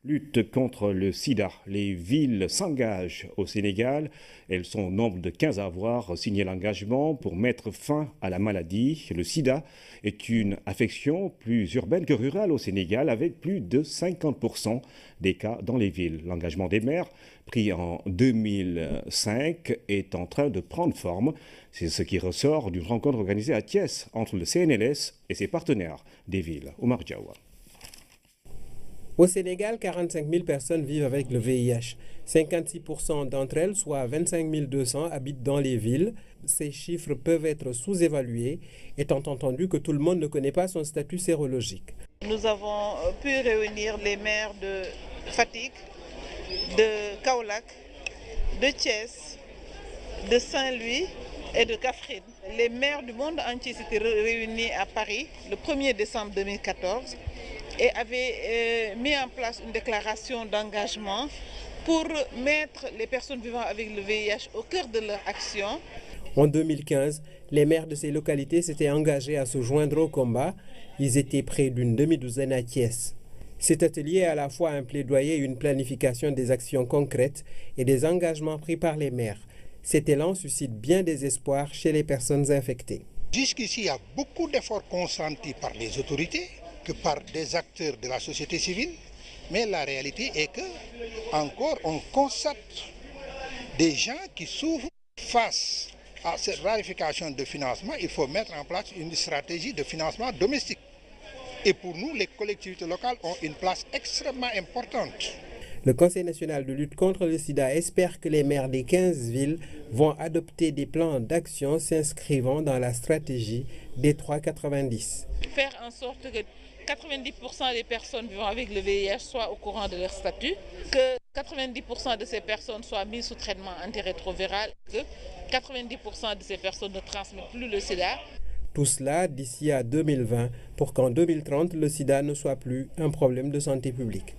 Lutte contre le sida. Les villes s'engagent au Sénégal. Elles sont au nombre de 15 à avoir signé l'engagement pour mettre fin à la maladie. Le sida est une affection plus urbaine que rurale au Sénégal, avec plus de 50% des cas dans les villes. L'engagement des maires, pris en 2005, est en train de prendre forme. C'est ce qui ressort d'une rencontre organisée à Thiès entre le CNLS et ses partenaires des villes. Omar Diawa. Au Sénégal, 45 000 personnes vivent avec le VIH. 56% d'entre elles, soit 25 200, habitent dans les villes. Ces chiffres peuvent être sous-évalués, étant entendu que tout le monde ne connaît pas son statut sérologique. Nous avons pu réunir les maires de Fatick, de Kaolack, de Thiès, de Saint-Louis et de Kaffrine. Les maires du monde entier s'étaient réunis à Paris le 1er décembre 2014 et avaient mis en place une déclaration d'engagement pour mettre les personnes vivant avec le VIH au cœur de leur action. En 2015, les maires de ces localités s'étaient engagés à se joindre au combat. Ils étaient près d'une demi-douzaine à Thiès. Cet atelier est à la fois un plaidoyer et une planification des actions concrètes et des engagements pris par les maires. Cet élan suscite bien des espoirs chez les personnes infectées. Jusqu'ici, il y a beaucoup d'efforts consentis par les autorités que par des acteurs de la société civile, mais la réalité est que encore on constate des gens qui souffrent. Face à cette rarification de financement. Il faut mettre en place une stratégie de financement domestique. Et pour nous, les collectivités locales ont une place extrêmement importante. Le Conseil national de lutte contre le sida espère que les maires des 15 villes vont adopter des plans d'action s'inscrivant dans la stratégie des 3,90. Faire en sorte que 90% des personnes vivant avec le VIH soient au courant de leur statut, que 90% de ces personnes soient mises sous traitement antirétroviral, que 90% de ces personnes ne transmettent plus le sida. Tout cela d'ici à 2020 pour qu'en 2030, le sida ne soit plus un problème de santé publique.